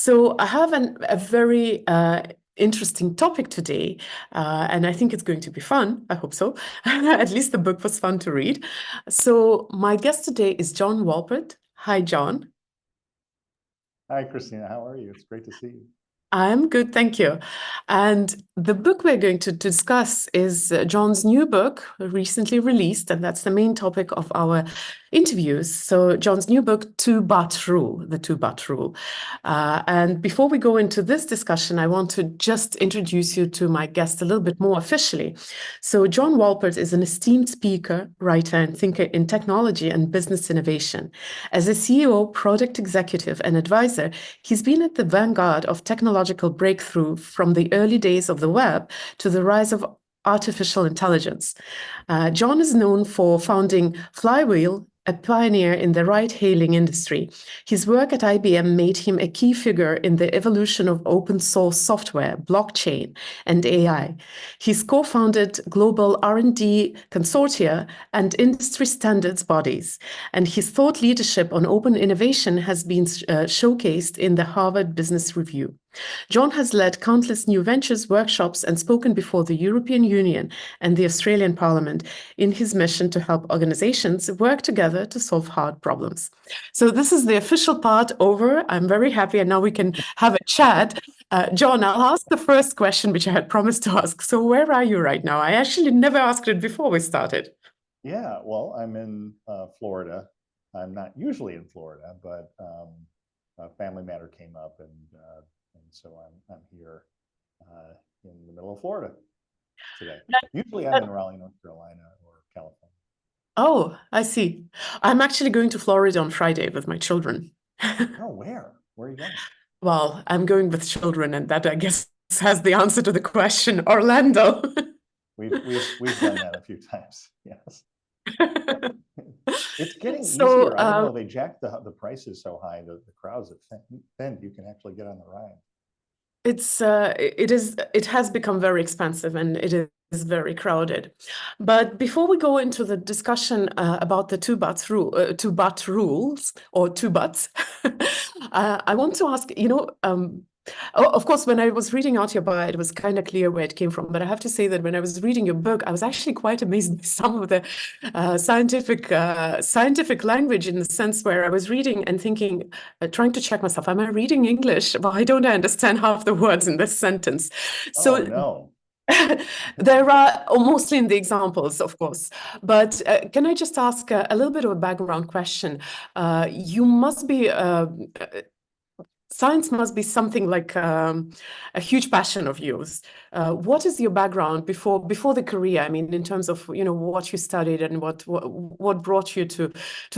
So I have a very interesting topic today, and I think it's going to be fun. I hope so. At least the book was fun to read. So my guest today is John Wolpert. Hi, John. Hi, Christina. How are you? It's great to see you. I'm good, thank you. And the book we're going to discuss is John's new book, recently released, and that's the main topic of our interviews. So, John's new book, Two But Rule, the Two But Rule. And before we go into this discussion, I want to just introduce you to my guest a little bit more officially. So, John Wolpert is an esteemed speaker, writer, and thinker in technology and business innovation. As a CEO, product executive, and advisor, he's been at the vanguard of technological breakthrough from the early days of the web to the rise of artificial intelligence. John is known for founding Flywheel, a pioneer in the ride-hailing industry. His work at IBM made him a key figure in the evolution of open source software, blockchain, and AI. He's co-founded global R&D consortia and industry standards bodies, and his thought leadership on open innovation has been showcased in the Harvard Business Review. John has led countless new ventures, workshops, and spoken before the European Union and the Australian Parliament in his mission to help organizations work together to solve hard problems. So this is the official part over. I'm very happy, and now we can have a chat. John, I'll ask the first question, which I had promised to ask. So where are you right now? I actually never asked it before we started. Yeah, well, I'm in Florida. I'm not usually in Florida, but a family matter came up, and so I'm here in the middle of Florida today. Usually, I'm in Raleigh, North Carolina, or California. Oh, I see. I'm actually going to Florida on Friday with my children. Oh, where? Where are you going? Well, I'm going with children, and that I guess has the answer to the question. Orlando. We've done that a few times. Yes, it's getting So, easier. I didn't know they jacked the prices so high that the crowds have thinned. You can actually get on the ride. it has become very expensive and it is very crowded. But before we go into the discussion about the two but rules or two buts, I want to ask, of course, when I was reading out your bio, it was kind of clear where it came from. But I have to say that when I was reading your book, I was actually quite amazed by some of the scientific language, in the sense where I was reading and thinking, trying to check myself, am I reading English? Why don't I understand half the words in this sentence? Oh So no. there are, or mostly in the examples, of course. But can I just ask a little bit of a background question? You must be Science must be something like a huge passion of yours. What is your background before the career? I mean, in terms of what you studied and what brought you to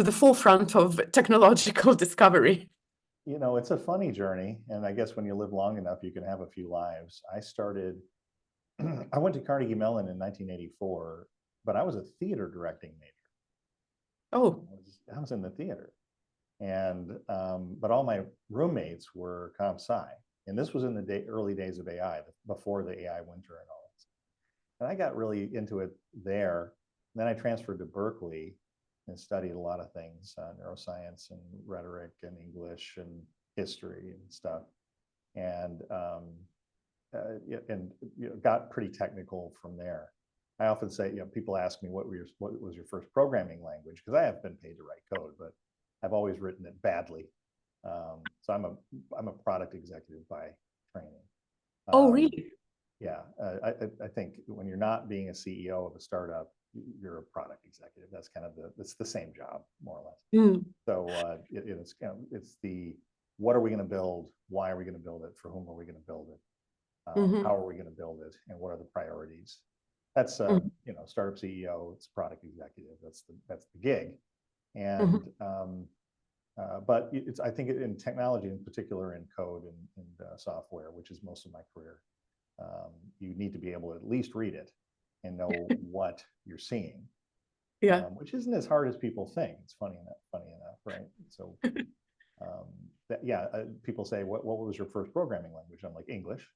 the forefront of technological discovery. It's a funny journey, and I guess when you live long enough, you can have a few lives. I went to Carnegie Mellon in 1984, but I was a theater directing major. Oh, I was in the theater, and but all my roommates were comp sci, and this was in the early days of AI, before the AI winter and all this. And I got really into it there. And then I transferred to Berkeley and studied a lot of things, neuroscience and rhetoric and English and history and stuff, and got pretty technical from there. I often say, people ask me what was your first programming language, because I have been paid to write code, but I've always written it badly. So I'm a product executive by training. oh, really? Yeah, I think when you're not being a CEO of a startup, you're a product executive. That's kind of it's the same job, more or less. Mm. So it's the, what are we going to build? Why are we going to build it? For whom are we going to build it? How are we going to build it? And what are the priorities? That's startup CEO. It's product executive. That's the gig. And but I think in technology, in particular, in code and software, which is most of my career, you need to be able to at least read it and know what you're seeing. Yeah. Which isn't as hard as people think. It's funny enough, right? So people say, what was your first programming language? I'm like, English.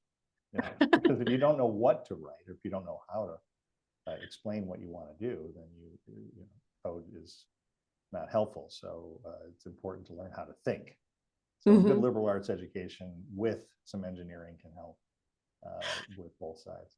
Because if you don't know what to write, or if you don't know how to explain what you want to do, then code is not helpful. So it's important to learn how to think. So a good liberal arts education with some engineering can help with both sides.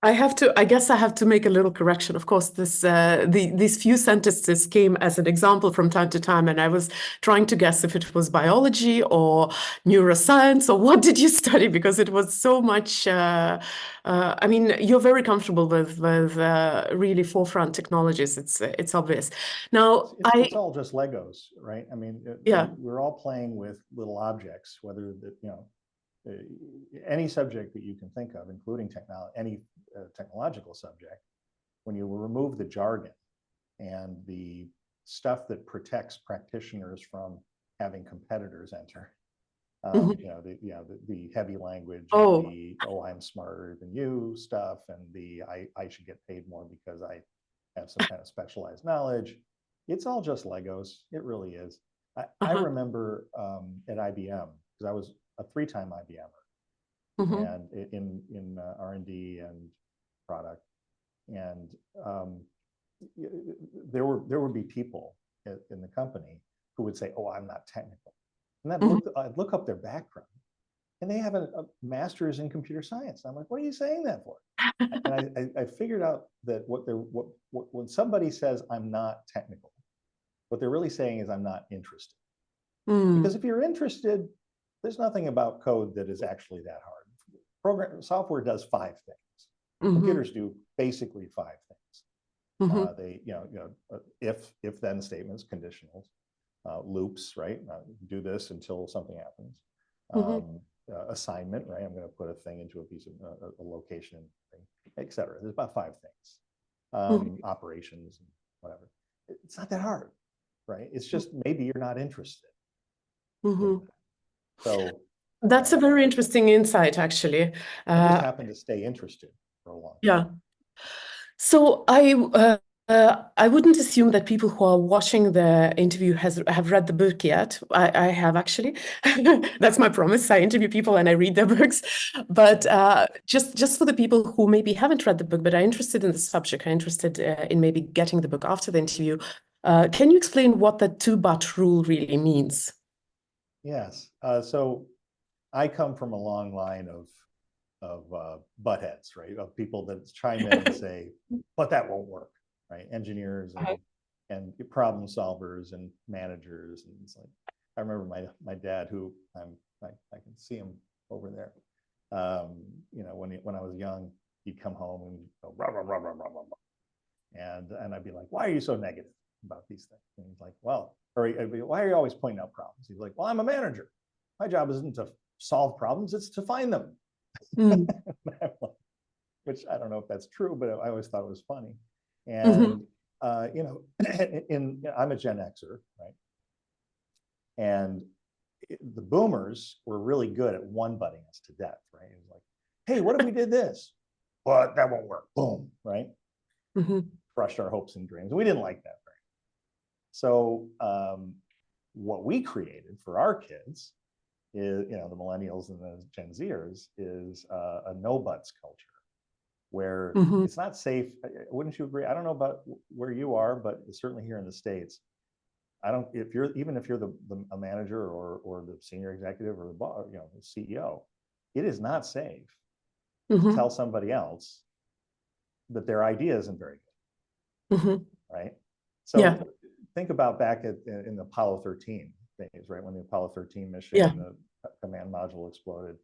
I guess I have to make a little correction. Of course, these few sentences came as an example from time to time, and I was trying to guess if it was biology or neuroscience or what did you study, because it was so much. I mean, you're very comfortable with really forefront technologies. It's obvious. Now, it's all just Legos, right? I mean, yeah, we're all playing with little objects, whether any subject that you can think of, including any technological subject. When you remove the jargon and the stuff that protects practitioners from having competitors enter, the heavy language, and the I'm smarter than you stuff, and the I should get paid more because I have some kind of specialized knowledge. It's all just Legos. It really is. I remember at IBM, because I was a 3-time IBMer, and in R&D and product, and there would be people in the company who would say, "Oh, I'm not technical," and I'd look up their background, and they have a master's in computer science. I'm like, "What are you saying that for?" And I figured out that when somebody says I'm not technical, what they're really saying is I'm not interested. Because if you're interested, there's nothing about code that is actually that hard. Software does 5 things. Computers do basically 5 things. They, if then statements, conditionals, loops, right? Do this until something happens. Assignment, right? I'm going to put a thing into a piece of a location, etc. There's about 5 things. Operations, and whatever. It's not that hard, right? It's just maybe you're not interested. So that's a very interesting insight, actually. I just happened to stay interested for a long time. Yeah. So I wouldn't assume that people who are watching the interview have read the book yet. I have, actually. That's my promise. I interview people and I read their books. But just for the people who maybe haven't read the book but are interested in the subject, are interested in maybe getting the book after the interview, can you explain what the 2-but rule really means? Yes. So I come from a long line of butt heads, right? Of people that chime in and say, "But that won't work," right? Engineers and problem solvers and managers, and it's like, I remember my dad, who I can see him over there. When I was young, he'd come home and go rah, rah, rah, rah, rah, rah, rah. And I'd be like, "Why are you so negative about these things?" And he's like, "Well," or I'd be, "Why are you always pointing out problems?" He's like, "Well, I'm a manager. My job isn't to solve problems, it's to find them." Which I don't know if that's true, but I always thought it was funny. And I'm a Gen Xer, right? And the boomers were really good at one-butting us to death, right? It was like, "Hey, what if we did this?" "But that won't work." Boom, right? Crushed our hopes and dreams. We didn't like that very much. So what we created for our kids is, the millennials and the Gen Zers, is a no buts culture, where it's not safe. Wouldn't you agree? I don't know about where you are, but certainly here in the States, if you're a manager or the senior executive or the CEO, it is not safe to tell somebody else that their idea isn't very good, right? So think about back in the Apollo 13 days, right? When the Apollo 13 mission, the command module exploded,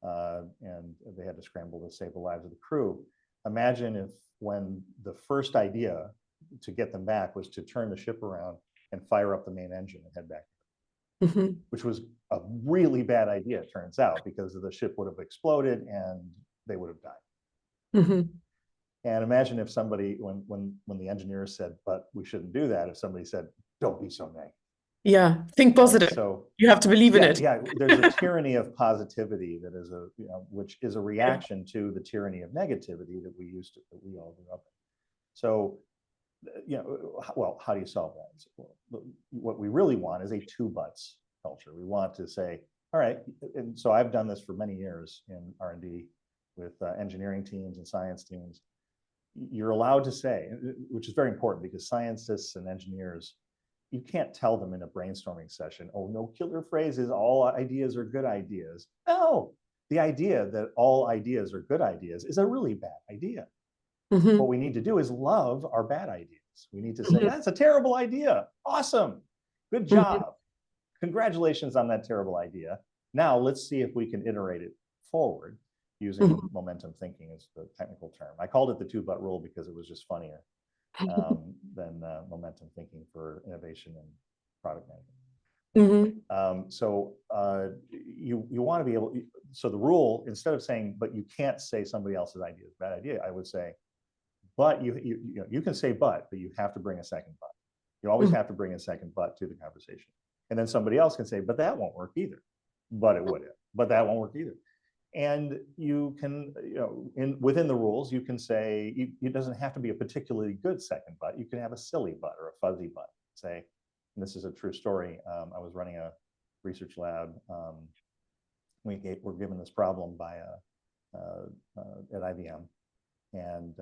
and they had to scramble to save the lives of the crew. Imagine if, when the first idea to get them back was to turn the ship around and fire up the main engine and head back, which was a really bad idea, it turns out, because the ship would have exploded and they would have died. And imagine if somebody, when the engineers said, "But we shouldn't do that," if somebody said, "Don't be so negative." Yeah, think positive. Right? So you have to believe in it. Yeah, there's a tyranny of positivity that is which is a reaction to the tyranny of negativity that we all grew up in. So, well, how do you solve that? What we really want is a 2-buts culture. We want to say, all right, and so I've done this for many years in R&D with engineering teams and science teams. You're allowed to say, which is very important, because scientists and engineers you can't tell them in a brainstorming session, oh, no killer phrase is all ideas are good ideas. No, the idea that all ideas are good ideas is a really bad idea. What we need to do is love our bad ideas. We need to say, that's a terrible idea. Awesome. Good job. Congratulations on that terrible idea. Now let's see if we can iterate it forward using momentum thinking is the technical term. I called it the 2-but rule because it was just funnier than momentum thinking for innovation and product management. So you want to be able, so the rule, instead of saying, but you can't say somebody else's idea is a bad idea, I would say, but you can say but you have to bring a second but. You always have to bring a second but to the conversation. And then somebody else can say, but that won't work either. But it would have, but that won't work either. And you can, within the rules, you can say, it doesn't have to be a particularly good second but. You can have a silly but or a fuzzy but. Say, and this is a true story. I was running a research lab. We were given this problem by at IBM. And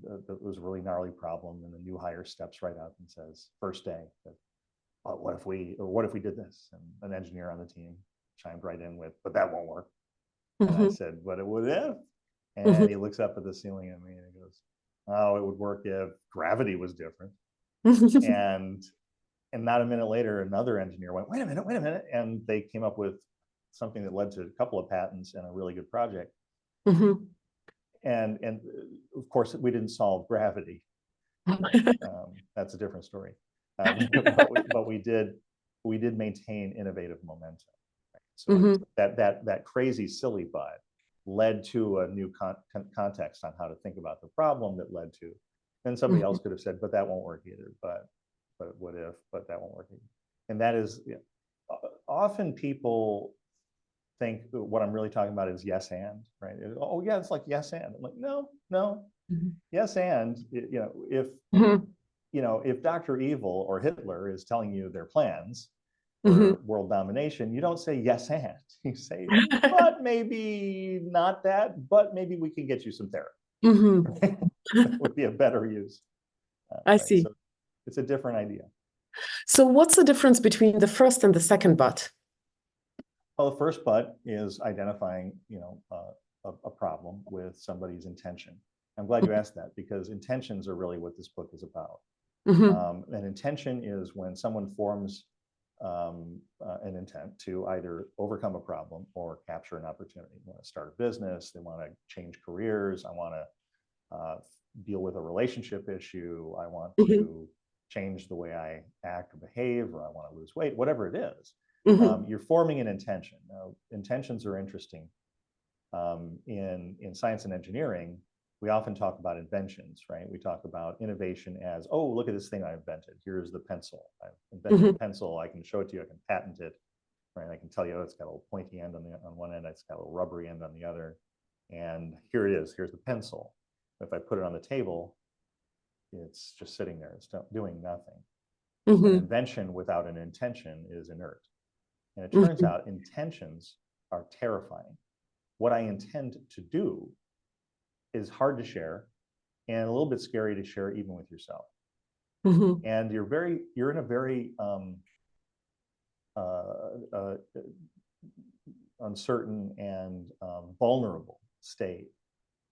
it was a really gnarly problem. And the new hire steps right up and says, first day, what if we did this? And an engineer on the team chimed right in with, but that won't work. And I said, but it would if. And he looks up at the ceiling at me and he goes, oh, it would work if gravity was different. and not a minute later, another engineer went, wait a minute. And they came up with something that led to a couple of patents and a really good project. And of course, we didn't solve gravity. That's a different story. But we did maintain innovative momentum. Right? So that crazy silly but led to a new context on how to think about the problem that led to. Then somebody else could have said, but that won't work either. But what if? But that won't work either. And that is often people think what I'm really talking about is yes and, right? Oh yeah, it's like yes and. I'm like, no. Yes and, if Dr. Evil or Hitler is telling you their plans for world domination, you don't say yes and. You say, but maybe not that, but maybe we can get you some therapy. That would be a better use. I see. So it's a different idea. So what's the difference between the first and the second but? Well, the first but is identifying, a problem with somebody's intention. I'm glad you asked that because intentions are really what this book is about. An intention is when someone forms an intent to either overcome a problem or capture an opportunity. They want to start a business, they want to change careers, I want to deal with a relationship issue, I want to change the way I act or behave, or I want to lose weight, whatever it is. You're forming an intention. Now, intentions are interesting. In science and engineering, we often talk about inventions, right? We talk about innovation as, oh, look at this thing I invented. Here's the pencil. I invented a pencil. I can show it to you. I can patent it, right? I can tell you, oh, it's got a little pointy end on one end. It's got a little rubbery end on the other. And here it is. Here's the pencil. If I put it on the table, it's just sitting there. It's doing nothing. An invention without an intention is inert. And it turns out intentions are terrifying. What I intend to do is hard to share and a little bit scary to share even with yourself. And you're in a very uncertain and vulnerable state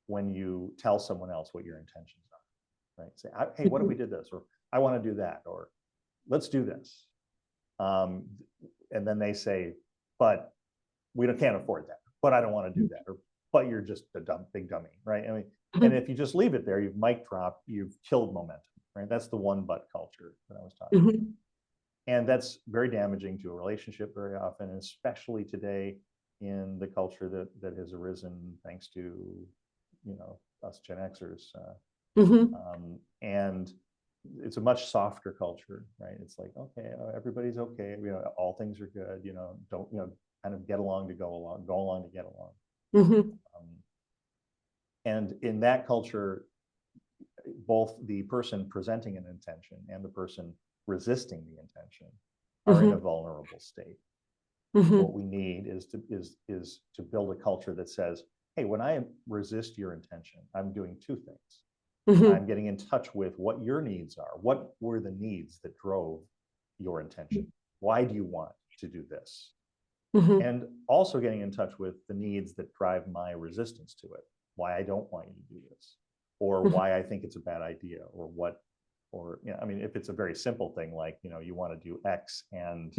when you tell someone else what your intentions are, right? Say, hey, what if we did this? Or I want to do that, or let's do this. And then they say, but we can't afford that, but I don't want to do that, or but you're just a big dummy, right? I mean, and if you just leave it there, you've mic dropped, you've killed momentum, right? That's the one but culture that I was talking about. And that's very damaging to a relationship very often, especially today in the culture that has arisen thanks to, us Gen Xers. And it's a much softer culture, right? It's like, okay, everybody's okay. All things are good, don't, kind of get along to go along to get along. And in that culture, both the person presenting an intention and the person resisting the intention are in a vulnerable state. What we need is to build a culture that says, hey, when I resist your intention, I'm doing two things. I'm getting in touch with what your needs are. What were the needs that drove your intention. Why do you want to do this? Mm-hmm. And also getting in touch with the needs that drive my resistance to it. Why I don't want you to do this, or why I think it's a bad idea, or what, or, you know, I mean, if it's a very simple thing, like, you know, you want to do X and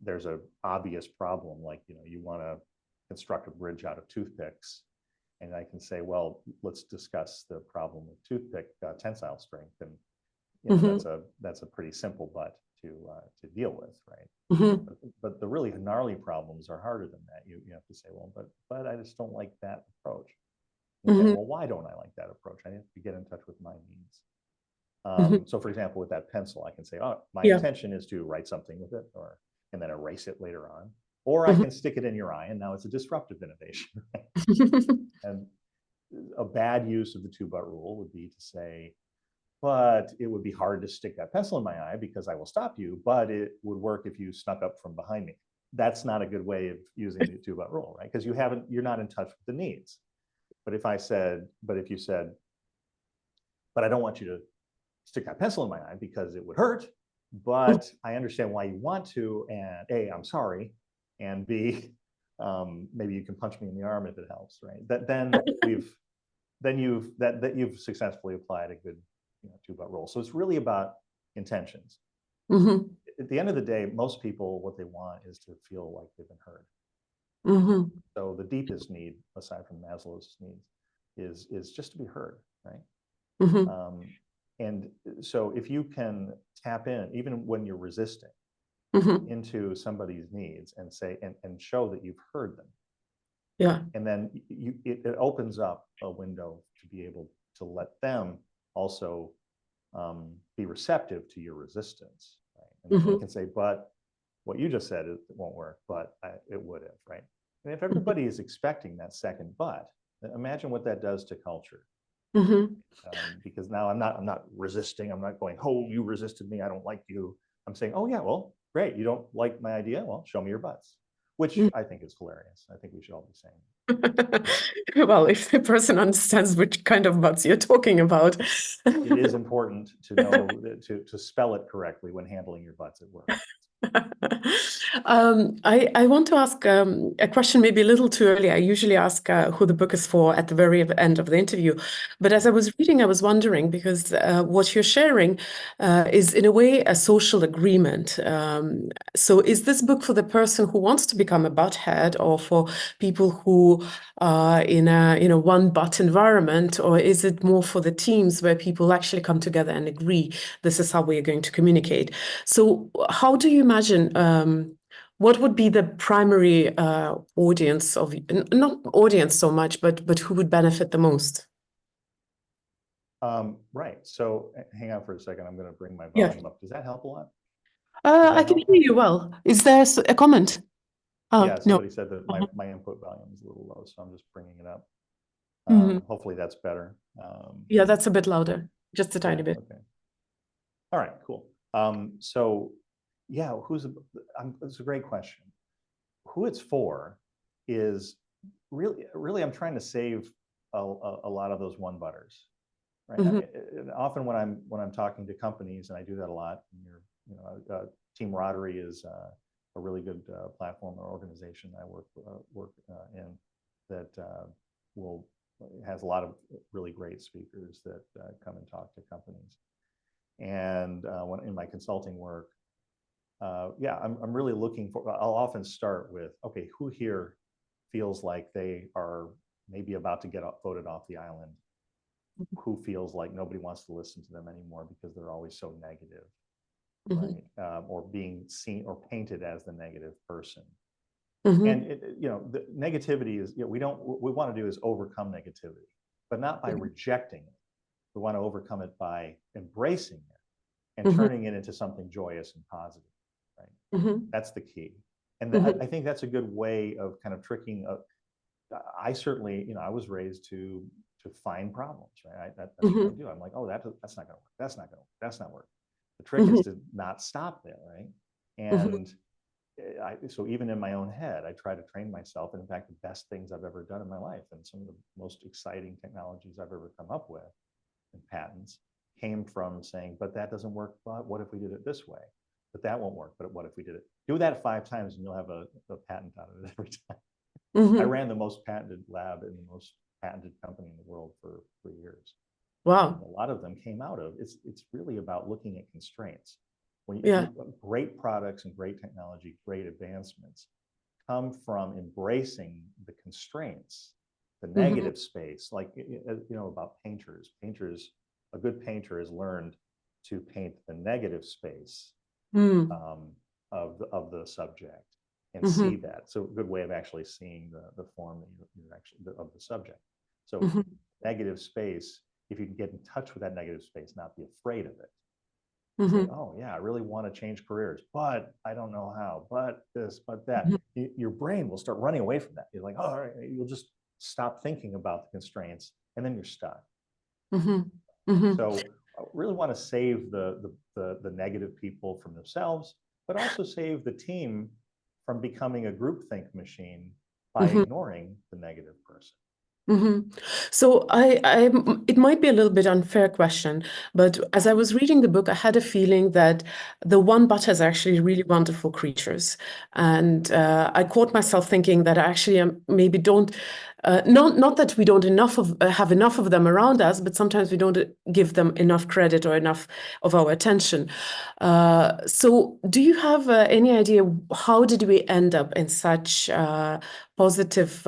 there's an obvious problem, like, you know, you want to construct a bridge out of toothpicks. And I can say, well, let's discuss the problem with toothpick tensile strength. And, you know, that's a pretty simple but to deal with, right? But the really gnarly problems are harder than that. You have to say, well, but I just don't like that approach. Okay, well, why don't I like that approach? I need to get in touch with my needs. So, for example, with that pencil, I can say, oh, my intention is to write something with it, and then erase it later on. Or I can stick it in your eye, and now it's a disruptive innovation. Right? And a bad use of the two-but rule would be to say, but it would be hard to stick that pencil in my eye because I will stop you, but it would work if you snuck up from behind me. That's not a good way of using the two-but rule, right? Because you're not in touch with the needs. But if you said, but I don't want you to stick that pencil in my eye because it would hurt, but I understand why you want to, and A, I'm sorry, and B, maybe you can punch me in the arm if it helps, right? Then you've successfully applied a good, you know, two-but rule. So it's really about intentions. At the end of the day, most people, what they want is to feel like they've been heard. So the deepest need, aside from Maslow's needs, is just to be heard, right? And so if you can tap in, even when you're resisting, into somebody's needs and say, and show that you've heard them, and then it opens up a window to be able to let them also be receptive to your resistance, right? And they can say, but what you just said, it won't work, but it would have, right? And if everybody is expecting that second but, imagine what that does to culture. Because now I'm not resisting. I'm not going, oh, you resisted me, I don't like you. I'm saying, oh yeah, well, great. You don't like my idea? Well, show me your butts, which I think is hilarious. I think we should all be saying. Well, if the person understands which kind of butts you're talking about. It is important to know to spell it correctly when handling your butts at work. I want to ask a question maybe a little too early. I usually ask who the book is for at the very end of the interview. But as I was reading, I was wondering, because what you're sharing is in a way a social agreement. So is this book for the person who wants to become a butthead, or for people who are in a one butt environment, or is it more for the teams where people actually come together and agree this is how we are going to communicate? So how do you imagine what would be the primary audience of, not audience so much, but who would benefit the most? Right. So hang on for a second. I'm going to bring my volume up. Does that help a lot? I can hear you well. Is there a comment? Yeah, somebody No. said that my input volume is a little low, so I'm just bringing it up. Hopefully that's better. Yeah, that's a bit louder, just a tiny bit. Okay. All right, cool. So yeah, it's a great question. Who it's for is really I'm trying to save a lot of those one butters, right? Often when I'm talking to companies, and I do that a lot, and Team Rotary is a really good platform or organization I work in that has a lot of really great speakers that come and talk to companies. And when in my consulting work, I'm really looking for. I'll often start with, okay, who here feels like they are maybe about to get voted off the island? Who feels like nobody wants to listen to them anymore because they're always so negative, right? Or being seen or painted as the negative person. And the negativity is, what we want to do is overcome negativity, but not by rejecting it. We want to overcome it by embracing it and turning it into something joyous and positive, right? That's the key. And I think that's a good way of kind of tricking. I certainly, I was raised to find problems, right? That's what I do. I'm like, oh, that's not going to work. That's not going to work. That's not work. The trick is to not stop there, right? And so even in my own head, I try to train myself. And in fact, the best things I've ever done in my life, and some of the most exciting technologies I've ever come up with, and patents, came from saying, but that doesn't work. But what if we did it this way? but that won't work. But what if we did it? Do that 5 times and you'll have a patent out of it every time. I ran the most patented lab in the most patented company in the world for 3 years. Wow. And a lot of them came out of it's really about looking at constraints. When Yeah. Great products and great technology, great advancements come from embracing the constraints, the negative space, like about painters. A good painter has learned to paint the negative space of the subject and see that. So a good way of actually seeing the form that you're actually of the subject. So negative space, if you can get in touch with that negative space, not be afraid of it. Say, oh yeah, I really want to change careers, but I don't know how, but this, but that. Your brain will start running away from that. You're like, oh, all right, you'll just stop thinking about the constraints and then you're stuck. So I really want to save the negative people from themselves, but also save the team from becoming a groupthink machine by ignoring the negative person. So it might be a little bit unfair question, but as I was reading the book, I had a feeling that the one-butters are actually really wonderful creatures. And I caught myself thinking that I actually maybe don't, not that we don't have enough of them around us, but sometimes we don't give them enough credit or enough of our attention. So do you have any idea how did we end up in such positive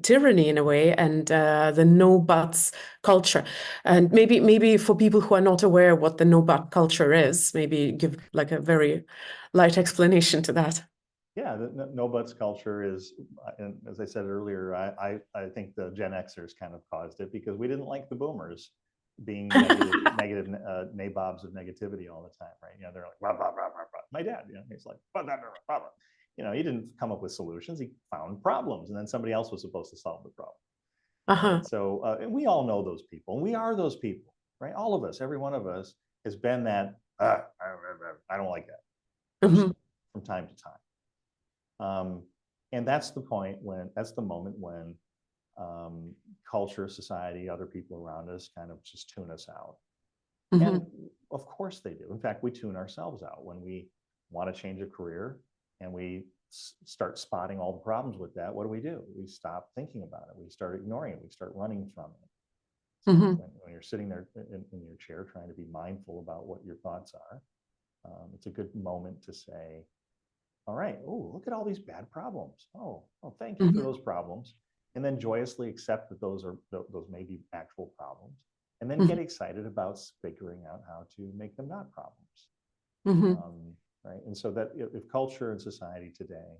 tyranny in a way, and the no buts culture? And maybe for people who are not aware what the no but culture is, maybe give like a very light explanation to that. Yeah, the no buts culture is, and as I said earlier, I think the Gen Xers kind of caused it because we didn't like the boomers being negative nabobs of negativity all the time, right? They're like, blah, blah, blah, blah, blah. My dad, he's like, blah, blah, blah, blah, blah. He didn't come up with solutions. He found problems, and then somebody else was supposed to solve the problem. Right? So, and we all know those people, and we are those people, right? All of us, every one of us has been that, I don't like that from time to time. And that's the moment when culture, society, other people around us kind of just tune us out. And of course they do. In fact, we tune ourselves out when we want to change a career and we start spotting all the problems with that. What do? We stop thinking about it. We start ignoring it. We start running from it. So when you're sitting there in your chair trying to be mindful about what your thoughts are, it's a good moment to say, all right, oh, look at all these bad problems. Oh, thank you for those problems. And then joyously accept that those may be actual problems. And then get excited about figuring out how to make them not problems. Right. And so that if culture and society today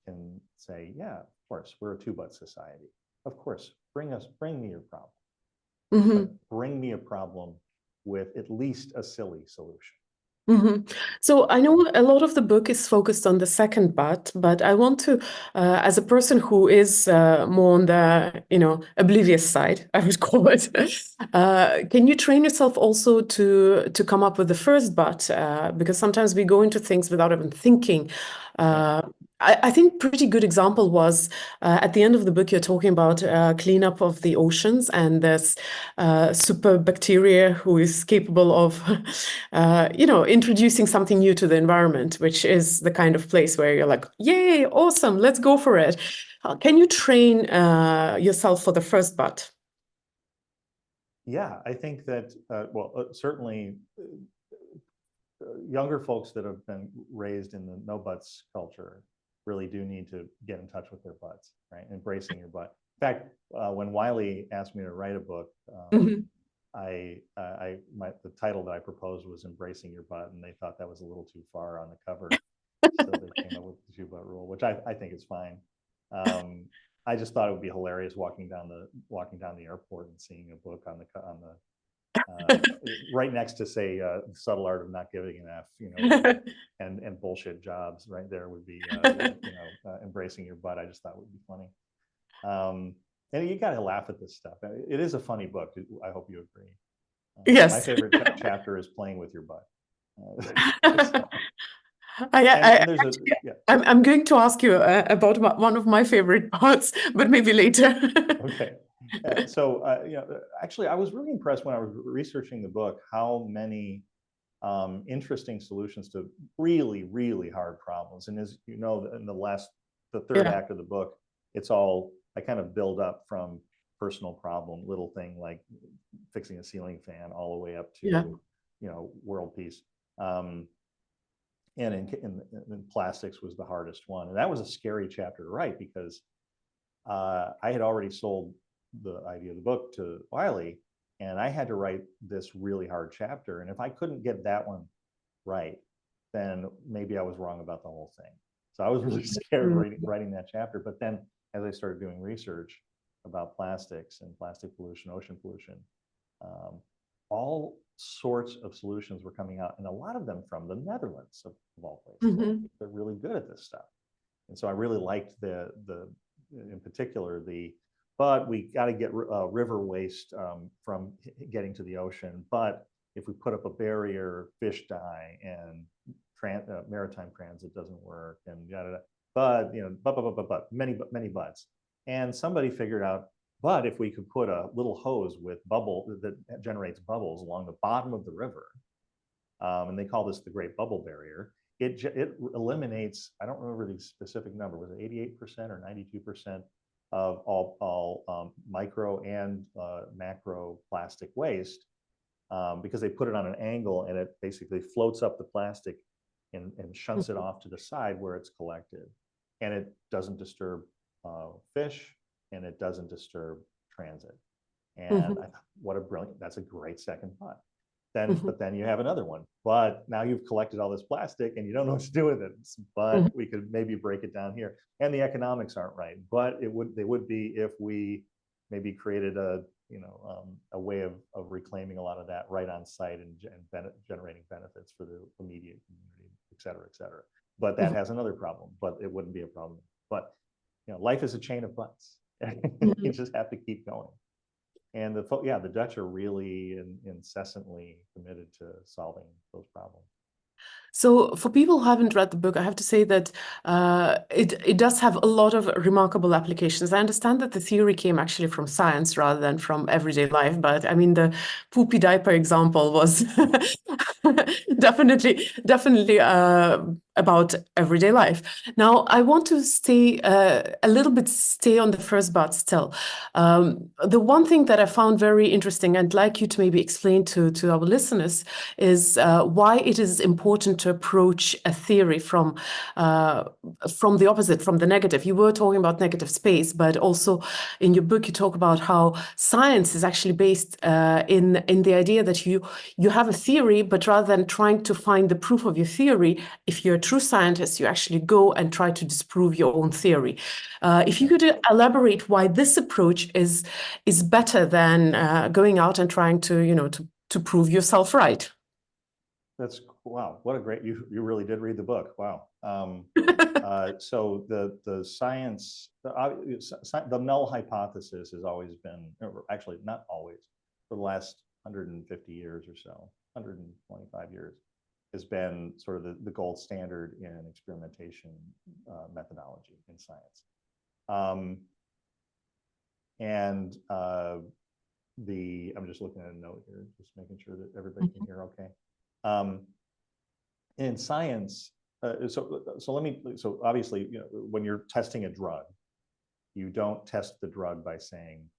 can say, yeah, of course, we're a two-but society. Of course, bring me your problem. But bring me a problem with at least a silly solution. So I know a lot of the book is focused on the second but I want to, as a person who is more on the, oblivious side, I would call it, can you train yourself also to come up with the first but? Because sometimes we go into things without even thinking. I think pretty good example was at the end of the book, you're talking about cleanup of the oceans and this super bacteria who is capable of, introducing something new to the environment, which is the kind of place where you're like, yay, awesome, let's go for it. Can you train yourself for the first but? Yeah, I think that, certainly younger folks that have been raised in the no buts culture really do need to get in touch with their butts, right? Embracing your butt. In fact, when Wiley asked me to write a book, the title that I proposed was Embracing Your Butt, and they thought that was a little too far on the cover. So they came up with the two-butt rule, which I think is fine. I just thought it would be hilarious walking down the airport and seeing a book on the right next to say the subtle art of not giving an F, and bullshit jobs. Right there would be embracing your butt. I just thought would be funny. And you got to laugh at this stuff. It is a funny book. I hope you agree. Yes. My favorite chapter is playing with your butt. I'm going to ask you about one of my favorite parts, but maybe later. Okay. So, actually, I was really impressed when I was researching the book how many interesting solutions to really, really hard problems. And as you know, in the third Yeah. act of the book, it's all, I kind of build up from personal problem, little thing like fixing a ceiling fan, all the way up to, Yeah. world peace. And in plastics was the hardest one. And that was a scary chapter to write because I had already sold the idea of the book to Wiley, and I had to write this really hard chapter. And if I couldn't get that one right, then maybe I was wrong about the whole thing. So I was really scared writing that chapter. But then as I started doing research about plastics and plastic pollution, ocean pollution, all sorts of solutions were coming out, and a lot of them from the Netherlands, of all places. Mm-hmm. They're really good at this stuff. And so I really liked in particular, but we got to get river waste from getting to the ocean. But if we put up a barrier, fish die, and maritime transit doesn't work, and but many buts. And somebody figured out, but if we could put a little hose with that generates bubbles along the bottom of the river, and they call this the Great Bubble Barrier. It eliminates, I don't remember the specific number, was it 88% or 92% of all micro and macro plastic waste, because they put it on an angle and it basically floats up the plastic and shunts it off to the side where it's collected. And it doesn't disturb fish, and it doesn't disturb transit. And I thought, that's a great second thought. But then you have another one. But now you've collected all this plastic and you don't know what to do with it. But we could maybe break it down here. And the economics aren't right. But they would be if we maybe created a way of reclaiming a lot of that right on site and generating benefits for the immediate community, et cetera, et cetera. But that has another problem. But it wouldn't be a problem. But life is a chain of buts. You just have to keep going. And the Dutch are really incessantly committed to solving those problems. So for people who haven't read the book, I have to say that it does have a lot of remarkable applications. I understand that the theory came actually from science rather than from everyday life, but I mean the poopy diaper example was definitely about everyday life. Now I want to stay on the first part still. The one thing that I found very interesting, and I'd like you to maybe explain to our listeners, is why it is important to approach a theory from the opposite, from the negative. You were talking about negative space, but also in your book you talk about how science is actually based in the idea that you have a theory, but rather than trying to find the proof of your theory, if you're a true scientist, you actually go and try to disprove your own theory. If you could elaborate why this approach is better than going out and trying to prove yourself right. Wow, what a great, you really did read the book. Wow. So the science, the null hypothesis has always been, or actually not always, for the last 150 years or so, 125 years, has been sort of the gold standard in experimentation methodology in science. I'm just looking at a note here, just making sure that everybody can hear okay. In science, so obviously, when you're testing a drug, you don't test the drug by saying,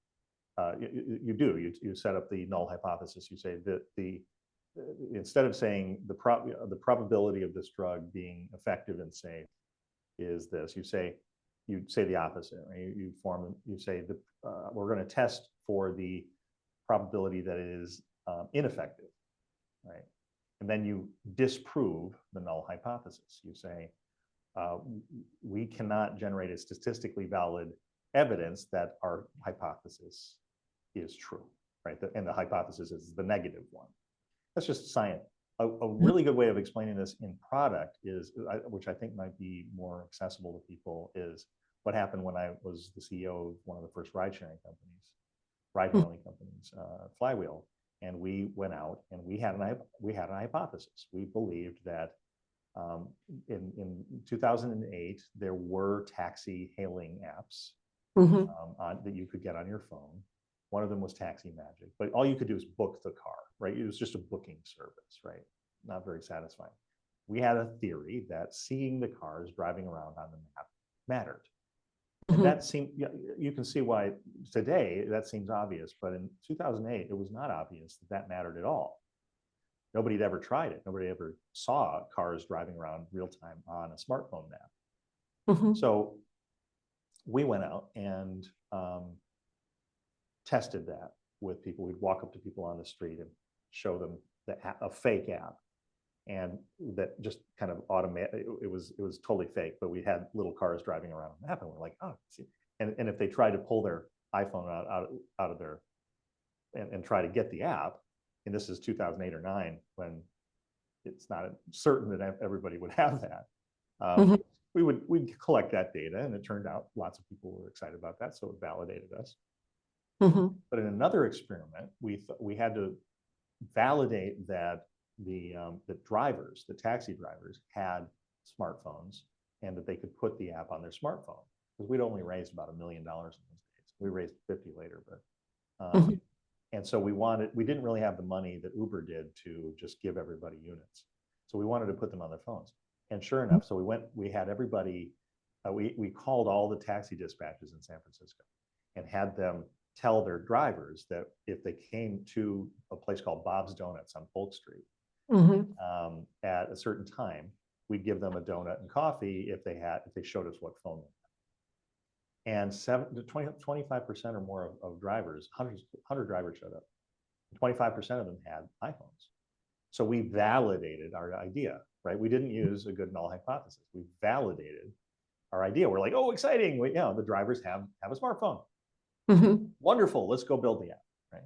you set up the null hypothesis. You say that instead of saying the probability of this drug being effective and safe is this, you say the opposite. Right? You say that we're going to test for the probability that it is ineffective, right? And then you disprove the null hypothesis. You say, we cannot generate a statistically valid evidence that our hypothesis is true, right? And the hypothesis is the negative one. That's just science. A really good way of explaining this in product is, which I think might be more accessible to people, is what happened when I was the CEO of one of the first ride-hailing companies, Flywheel. And we went out and we had an hypothesis. We believed that in 2008, there were taxi hailing apps that you could get on your phone. One of them was Taxi Magic, but all you could do is book the car, right? It was just a booking service, right? not very satisfying. We had a theory that seeing the cars driving around on the map mattered. And that seemed, you can see why today that seems obvious, but in 2008, it was not obvious that that mattered at all. Nobody had ever tried it. Nobody ever saw cars driving around real time on a smartphone map. So we went out and tested that with people. We'd walk up to people on the street and show them a fake app, and that just kind of automatic. It was totally fake, but we had little cars driving around the map, and we're like, oh, see. And if they tried to pull their iPhone out of their and try to get the app, and this is 2008 or 9, when it's not certain that everybody would have that. We'd collect that data, and it turned out lots of people were excited about that, so it validated us. But in another experiment, we had to validate that the drivers, the taxi drivers, had smartphones and that they could put the app on their smartphone, because we'd only raised about $1 million in those days. We raised 50 later, but and so we didn't really have the money that Uber did to just give everybody units. So we wanted to put them on their phones. And sure enough, so we had everybody, we called all the taxi dispatches in San Francisco and had them tell their drivers that if they came to a place called Bob's Donuts on Polk Street at a certain time, we'd give them a donut and coffee if they showed us what phone they had. And 25% or more of drivers, 100 drivers showed up. 25% of them had iPhones. So we validated our idea, right? We didn't use a good null hypothesis. We validated our idea. We're like, oh, exciting! The drivers have a smartphone. Wonderful. Let's go build the app, right?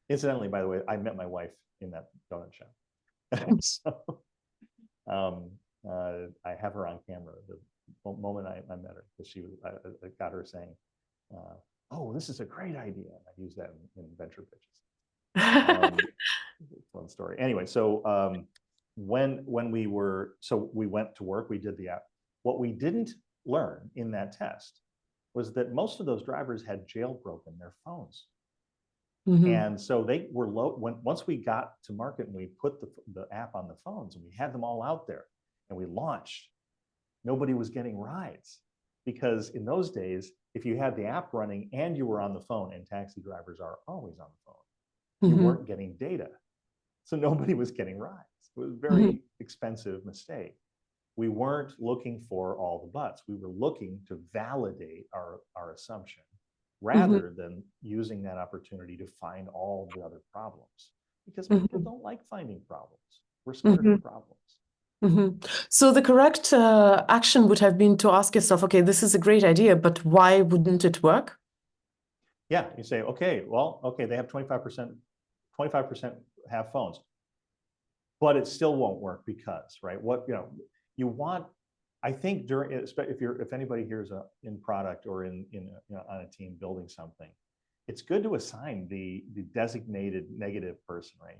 Incidentally, by the way, I met my wife in that donut shop. So I have her on camera. The moment I met her, because I got her saying, "Oh, this is a great idea." I use that in venture pitches. Fun story. Anyway, so when we went to work, we did the app. What we didn't learn in that test was that most of those drivers had jailbroken their phones. And so they were once we got to market and we put the app on the phones and we had them all out there and we launched, nobody was getting rides, because in those days, if you had the app running and you were on the phone, and taxi drivers are always on the phone, you weren't getting data. So nobody was getting rides. It was a very expensive mistake. We weren't looking for all the buts. We were looking to validate our assumption, rather than using that opportunity to find all the other problems, because people don't like finding problems. We're scared of problems. So the correct action would have been to ask yourself, okay, this is a great idea, but why wouldn't it work? Yeah, you say, okay, they have 25% have phones, but it still won't work because, right? You want, I think if anybody here is in product or on a team building something, it's good to assign the designated negative person, right?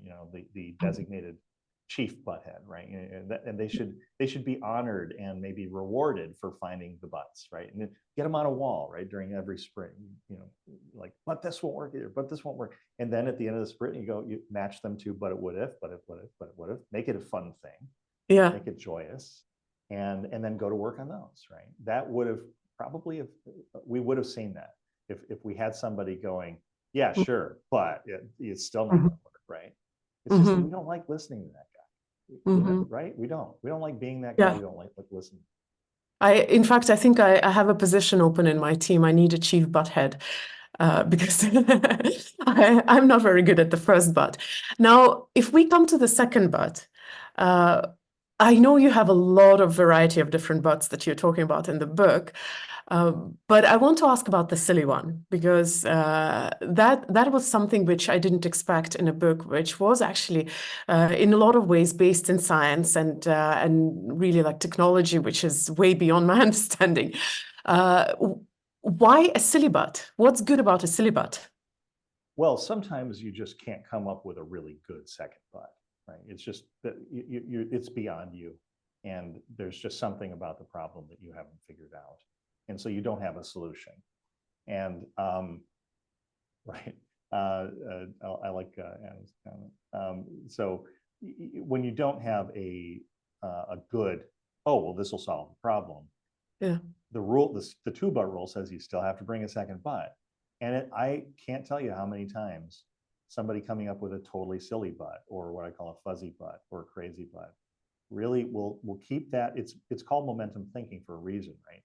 The designated chief butthead, right? And they should be honored and maybe rewarded for finding the butts, right? And then get them on a wall, right? During every sprint, like, but this won't work either, but this won't work. And then at the end of the sprint, you match them to, but it would if, but it would if, make it a fun thing. Yeah. Make it joyous. And then go to work on those, right? That would have we would have seen that if we had somebody going, yeah, sure, but it's still not gonna work, right? It's just that we don't like listening to that guy, right? We don't like being that guy. We don't like listening. In fact, I think I have a position open in my team. I need a chief butthead. Because I'm not very good at the first butt. Now, if we come to the second butt, I know you have a lot of variety of different butts that you're talking about in the book, but I want to ask about the silly one, because that was something which I didn't expect in a book, which was actually in a lot of ways based in science and really like technology, which is way beyond my understanding. Why a silly butt? What's good about a silly butt? Well, sometimes you just can't come up with a really good second butt. Right? It's just that it's beyond you, and there's just something about the problem that you haven't figured out, and so you don't have a solution. And right, I like Anna's comment. So when you don't have a good, oh, well, this will solve the problem. Yeah. The rule, the two but rule says you still have to bring a second but. And I can't tell you how many times somebody coming up with a totally silly but, or what I call a fuzzy but, or a crazy but, really will keep that. It's called momentum thinking for a reason, right?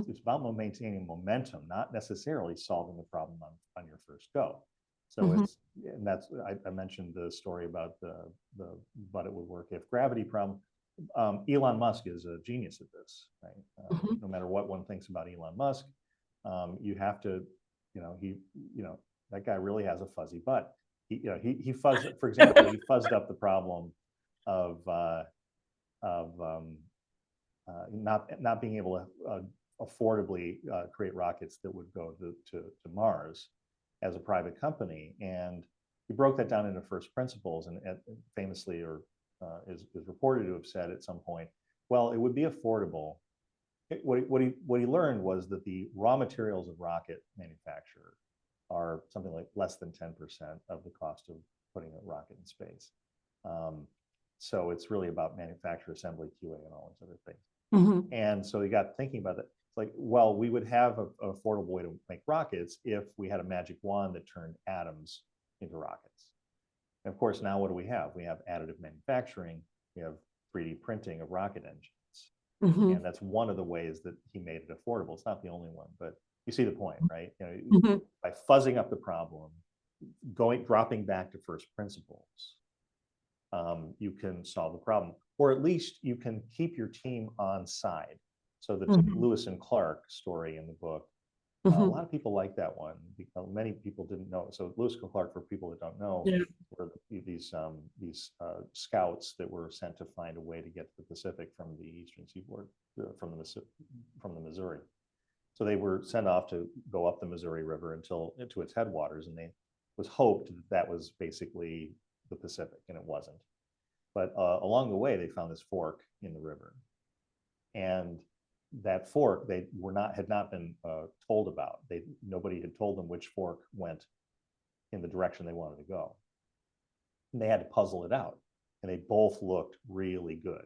It's about maintaining momentum, not necessarily solving the problem on your first go. So it's, and that's, I mentioned the story about the but it would work if gravity problem. Elon Musk is a genius at this, right? No matter what one thinks about Elon Musk, you have to, that guy really has a fuzzy butt. He fuzzed, for example, he fuzzed up the problem of not being able to affordably create rockets that would go to Mars as a private company, and he broke that down into first principles, and famously, or is reported to have said at some point, well, it would be affordable. What he learned was that the raw materials of rocket manufacture are something like less than 10% of the cost of putting a rocket in space. So it's really about manufacture, assembly, QA, and all those other things. And so he got thinking about that. It's like, well, we would have an affordable way to make rockets if we had a magic wand that turned atoms into rockets. And of course, now what do we have? We have additive manufacturing. We have 3D printing of rocket engines. And that's one of the ways that he made it affordable. It's not the only one, but you see the point, right? By fuzzing up the problem, dropping back to first principles, you can solve the problem, or at least you can keep your team on side. So the Lewis and Clark story in the book, a lot of people like that one, because many people didn't know. So Lewis and Clark, for people that don't know, were these scouts that were sent to find a way to get to the Pacific from the eastern seaboard, from the Missouri. So they were sent off to go up the Missouri River to its headwaters, and it was hoped that that was basically the Pacific, and it wasn't. But along the way, they found this fork in the river, and that fork had not been told about. Nobody had told them which fork went in the direction they wanted to go. And they had to puzzle it out, and they both looked really good.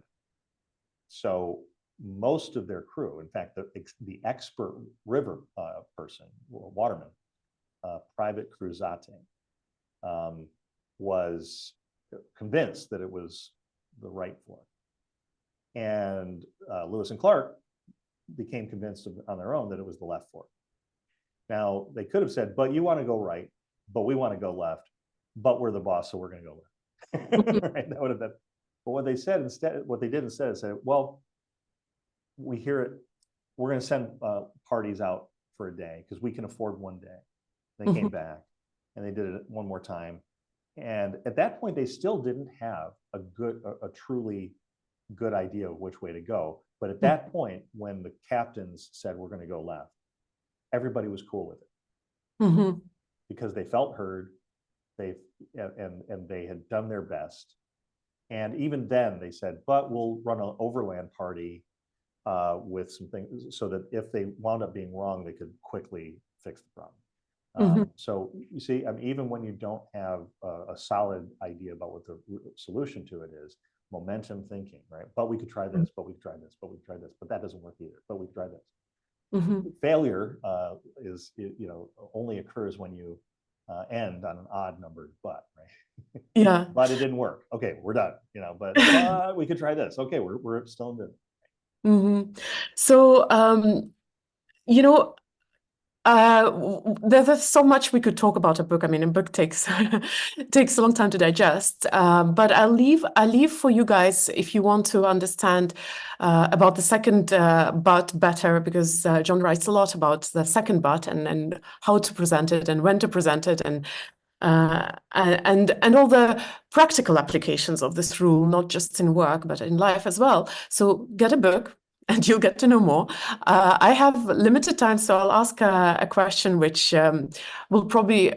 So most of their crew, in fact, the expert river person, waterman, Private Cruzate, was convinced that it was the right fork. And Lewis and Clark became convinced on their own that it was the left fork. Now, they could have said, but you want to go right, but we want to go left, but we're the boss, so we're going to go left. Right? That would have been, but what they said instead, what they did instead is say, well, we hear it, we're going to send parties out for a day because we can afford one day. They came back and they did it one more time. And at that point, they still didn't have a truly good idea of which way to go. But at that point, when the captains said, we're going to go left, everybody was cool with it because they felt heard, and they had done their best. And even then they said, but we'll run an overland party with some things so that if they wound up being wrong, they could quickly fix the problem. So you see, I mean, even when you don't have a solid idea about what the solution to it is, momentum thinking, right? But we could try this, but we could try this, but we could try this, but that doesn't work either, but we could try this. Failure is, only occurs when you end on an odd numbered but, right? Yeah. But it didn't work. Okay, we're done, but we could try this. Okay, we're still in business. So, there's so much we could talk about a book. I mean, a book takes takes a long time to digest. But I'll leave for you guys if you want to understand about the second but better, because John writes a lot about the second but and how to present it and when to present it and all the practical applications of this rule, not just in work but in life as well. So get a book. and you'll get to know more. I have limited time, so I'll ask a question which will probably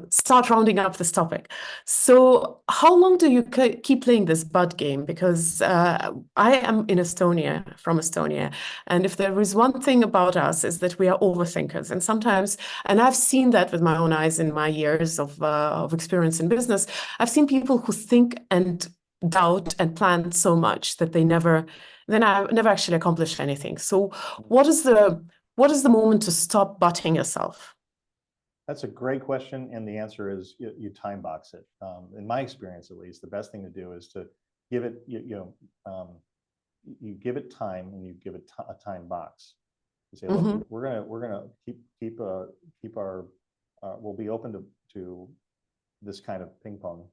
start rounding up this topic. So, how long do you keep playing this bud game? Because I am in Estonia, from Estonia, and if there is one thing about us is that we are overthinkers, and sometimes, and I've seen that with my own eyes in my years of experience in business, I've seen people who think and doubt and plan so much that they never actually accomplish anything. So what is the moment to stop butting yourself? That's a great question, and the answer is you time box it. In my experience, at least, the best thing to do is to give it you give it time, and you give it a time box. You say, look, we're gonna keep our we'll be open to this kind of ping pong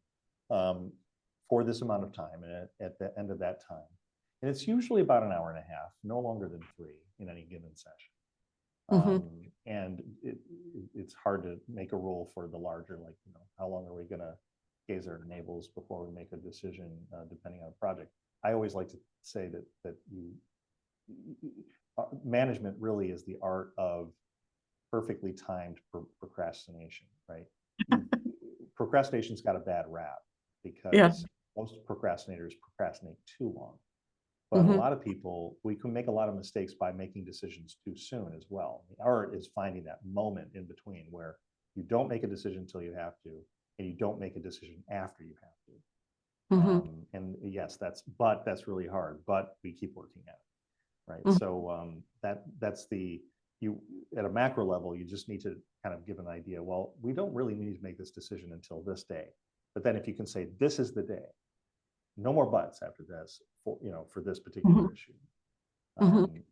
for this amount of time, and at the end of that time, and it's usually about an hour and a half, no longer than 3 in any given session. And it's hard to make a rule for the larger, like, how long are we going to gaze at our navels before we make a decision, depending on a project. I always like to say that management really is the art of perfectly timed procrastination, right? Procrastination's got a bad rap because most procrastinators procrastinate too long. But a lot of people, we can make a lot of mistakes by making decisions too soon as well. The art is finding that moment in between where you don't make a decision until you have to, and you don't make a decision after you have to. And yes, that's really hard, but we keep working at it, right? So that's you at a macro level, you just need to kind of give an idea. Well, we don't really need to make this decision until this day. But then if you can say, this is the day, no more buts after this, for this particular issue.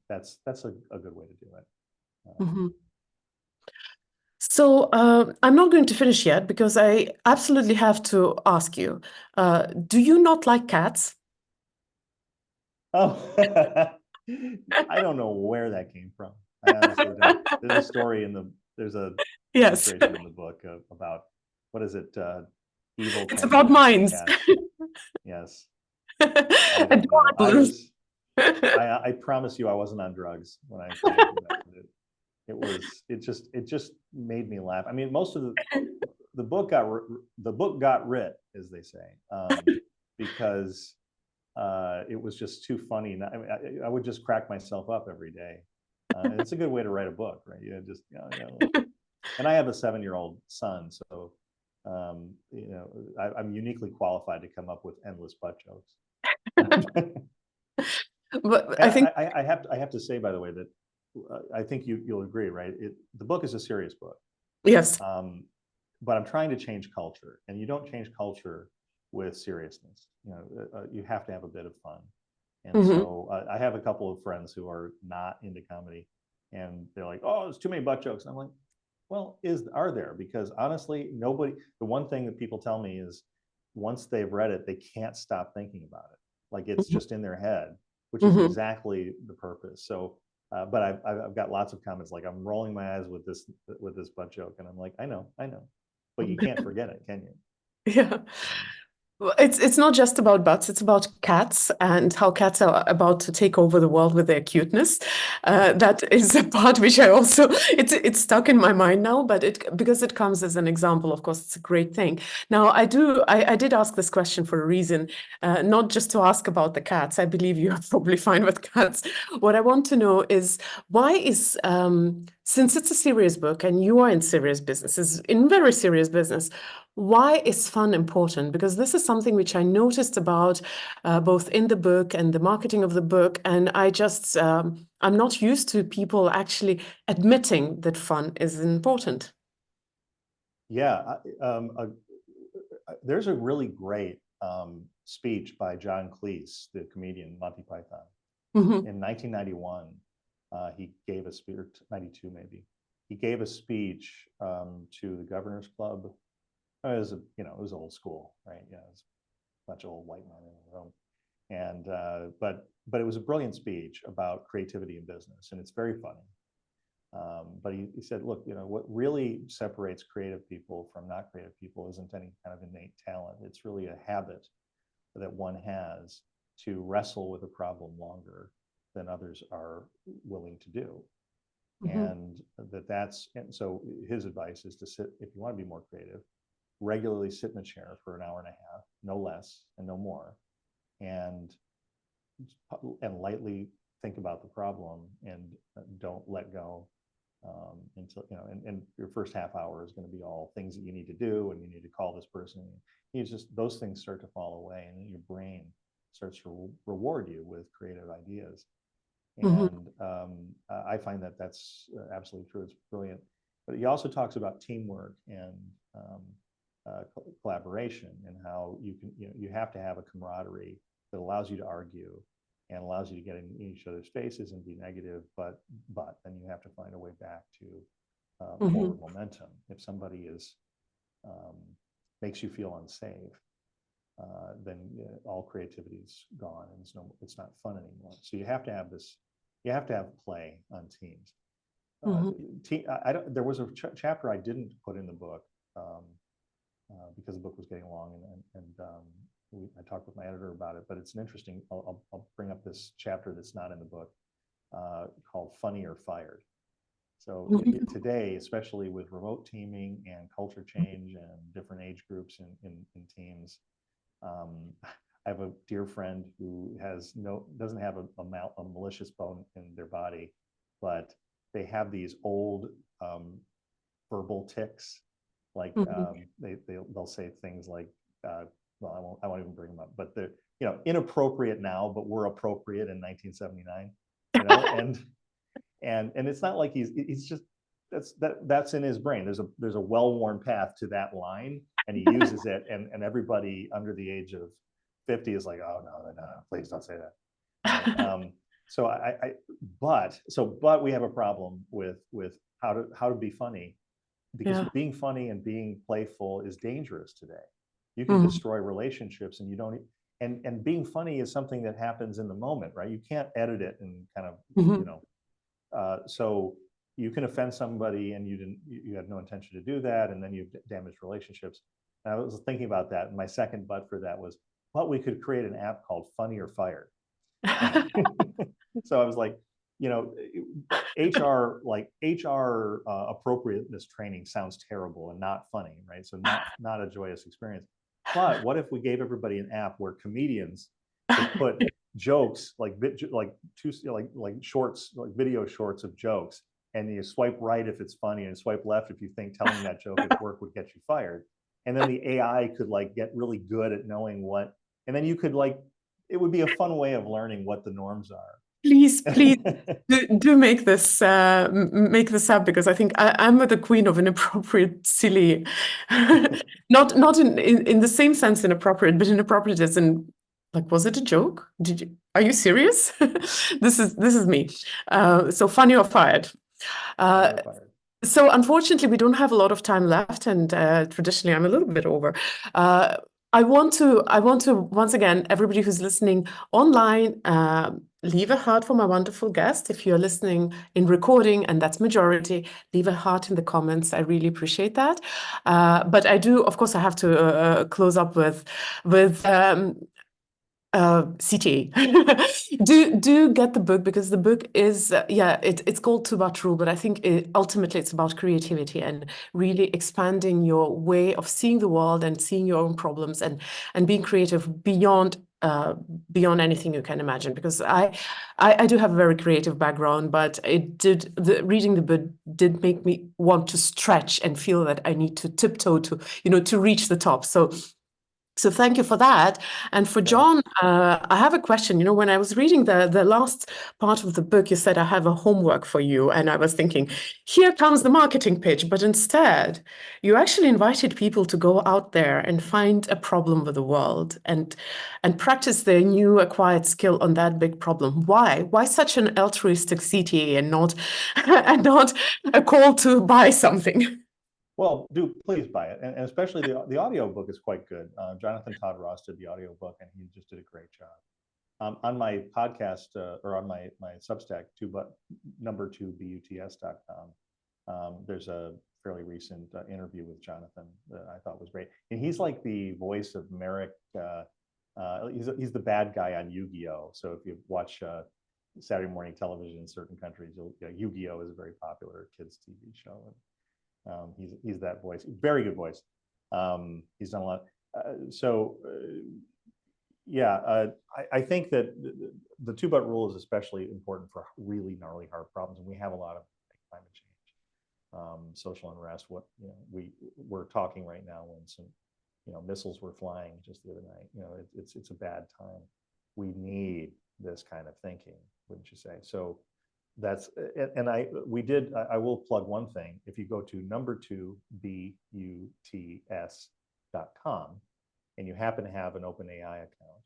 That's a good way to do it. So I'm not going to finish yet because I absolutely have to ask you, do you not like cats? Oh, I don't know where that came from. I honestly don't. There's a story there's a illustration in the book about, what is it? Evil. It's about minds. Yes. I don't know. I promise you I wasn't on drugs when I created it. It just made me laugh. I mean, most of the book got writ, as they say, because it was just too funny. I mean, I would just crack myself up every day. And it's a good way to write a book, right? And I have a 7-year-old son, so I'm uniquely qualified to come up with endless butt jokes. But I think I have to say, by the way, that I think you'll agree, right? The book is a serious book. Yes. But I'm trying to change culture, and you don't change culture with seriousness. You have to have a bit of fun. And so I have a couple of friends who are not into comedy, and they're like, "Oh, there's too many butt jokes." And I'm like, "Well, are there?" Because honestly, the one thing that people tell me is once they've read it, they can't stop thinking about it. Like it's just in their head, which is exactly the purpose. So, but I've got lots of comments like, "I'm rolling my eyes with this butt joke," and I'm like, I know, but you can't forget it, can you? Yeah. It's not just about butts, it's about cats and how cats are about to take over the world with their cuteness. That is a part which I also, it's stuck in my mind now, but because it comes as an example, of course, it's a great thing. Now, I did ask this question for a reason, not just to ask about the cats. I believe you are probably fine with cats. What I want to know is why is, since it's a serious book and you are in serious businesses, in very serious business, why is fun important? Because this is something which I noticed about both in the book and the marketing of the book. And I'm not used to people actually admitting that fun is important. Yeah. There's a really great speech by John Cleese, the comedian, Monty Python. In 1991, he gave a speech, 92 maybe. He gave a speech to the Governor's Club. It was old school, right? Yeah, it was a bunch of old white men in the room, and but it was a brilliant speech about creativity in business, and it's very funny. But he said, look, what really separates creative people from not creative people isn't any kind of innate talent. It's really a habit that one has to wrestle with a problem longer than others are willing to do. Mm-hmm. And so his advice is to sit, if you want to be more creative, regularly sit in a chair for an hour and a half, no less and no more, and lightly think about the problem, and don't let go until, and your first half hour is going to be all things that you need to do, and you need to call this person. You just, those things start to fall away, and then your brain starts to reward you with creative ideas. And I find that that's absolutely true. It's brilliant. But he also talks about teamwork and collaboration, and how you have to have a camaraderie that allows you to argue and allows you to get in each other's faces and be negative, but then you have to find a way back to forward momentum. If somebody makes you feel unsafe, then all creativity is gone, and it's not fun anymore. So you have to have this. You have to have play on teams. There was a chapter I didn't put in the book because the book was getting long, and I talked with my editor about it. But it's an interesting. I'll bring up this chapter that's not in the book called "Funny or Fired." So today, especially with remote teaming and culture change and different age groups in teams, I have a dear friend who doesn't have a malicious bone in their body, but they have these old verbal tics. Like they'll say things like, well, I won't even bring them up, but they're inappropriate now, but were appropriate in 1979. And it's not like he's just that's in his brain. There's a well-worn path to that line, and he uses it, and everybody under the age of 50 is like, oh no, please don't say that. Right? But we have a problem with how to be funny, because being funny and being playful is dangerous today. You can destroy relationships, and you don't. And being funny is something that happens in the moment, right? You can't edit it and kind of, so you can offend somebody, and you had no intention to do that, and then you've damaged relationships. And I was thinking about that, and my second but for that was, but we could create an app called Funny or Fired. So I was like, HR appropriateness training sounds terrible and not funny, right? So not a joyous experience. But what if we gave everybody an app where comedians could put jokes like shorts, like video shorts of jokes, and you swipe right if it's funny, and swipe left if you think telling that joke at work would get you fired. And then the AI could get really good at knowing what, and then you could it would be a fun way of learning what the norms are. Please do make this up, because I think I'm the queen of inappropriate, silly, not in the same sense inappropriate, but inappropriate as in, like, was it a joke? Are you serious? This is me. So Funny or Fired. So unfortunately, we don't have a lot of time left, and traditionally I'm a little bit over. I want to once again, everybody who's listening online, leave a heart for my wonderful guest. If you're listening in recording, and that's majority, leave a heart in the comments. I really appreciate that. But I do, of course, I have to close up with CTA. do get the book, because the book is it's called Too Much Rule, but I think ultimately it's about creativity and really expanding your way of seeing the world and seeing your own problems, and being creative beyond anything you can imagine. Because I do have a very creative background, but reading the book did make me want to stretch and feel that I need to tiptoe to reach the top. So thank you for that. And for John, I have a question. When I was reading the last part of the book, you said, I have a homework for you. And I was thinking, here comes the marketing pitch. But instead, you actually invited people to go out there and find a problem with the world, and practice their new acquired skill on that big problem. Why? Why such an altruistic CTA and not a call to buy something? Well, please buy it, and especially the audio book is quite good. Jonathan Todd Ross did the audio book, and he just did a great job. On my podcast or on my Substack, number2buts.com, there's a fairly recent interview with Jonathan that I thought was great, and he's like the voice of Merrick. He's the bad guy on Yu-Gi-Oh. So if you watch Saturday morning television in certain countries. Yu-Gi-Oh is a very popular kids TV show. He's that voice, very good voice. He's done a lot. I think that the two-but rule is especially important for really gnarly hard problems, and we have a lot of climate change, social unrest. We're talking right now when some missiles were flying just the other night. It's a bad time. We need this kind of thinking, wouldn't you say? So that's, and I will plug one thing. If you go to number2buts.com and you happen to have an OpenAI account,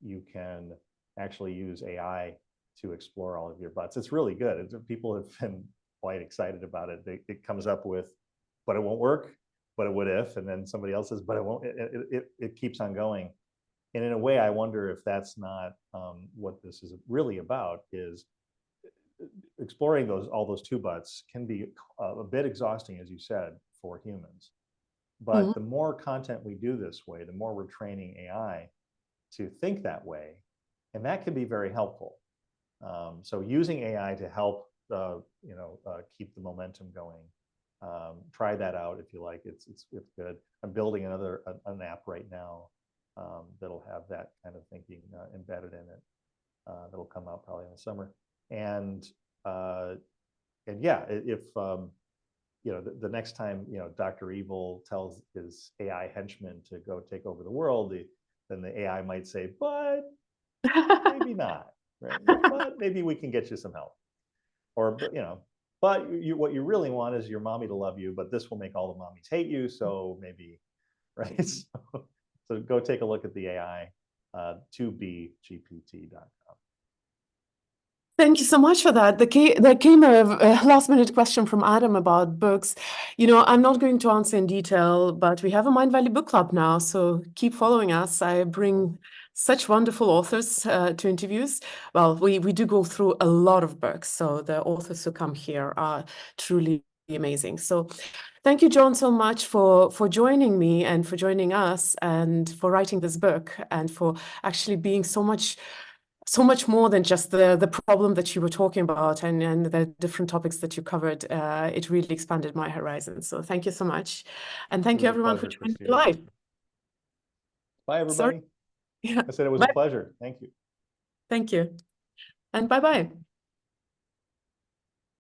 you can actually use AI to explore all of your buts. It's really good. People have been quite excited about it. It comes up with, but it won't work, but it would if, and then somebody else says, but it won't. It keeps on going. And in a way, I wonder if that's not what this is really about, is exploring all those two buts can be a bit exhausting, as you said, for humans. But the more content we do this way, the more we're training AI to think that way, and that can be very helpful. So using AI to help keep the momentum going. Try that out if you like. It's good. I'm building an app right now that'll have that kind of thinking embedded in it. That'll come out probably in the summer. And yeah, if the next time Dr. Evil tells his AI henchman to go take over the world, then the AI might say, but maybe not, right? But maybe we can get you some help, or but what you really want is your mommy to love you, but this will make all the mommies hate you, so maybe, right? So go take a look at the AI, 2bgpt.com. Thank you so much for that. There came a last-minute question from Adam about books. I'm not going to answer in detail, but we have a Mindvalley book club now, so keep following us. I bring such wonderful authors to interviews. Well, we do go through a lot of books, so the authors who come here are truly amazing. So thank you, John, so much for joining me and for joining us and for writing this book and for actually being so much more than just the problem that you were talking about and the different topics that you covered. It really expanded my horizon. So thank you so much. And thank you everyone for joining me live. Bye, everybody. Yeah. I said it was a pleasure. Thank you. Thank you. And bye-bye.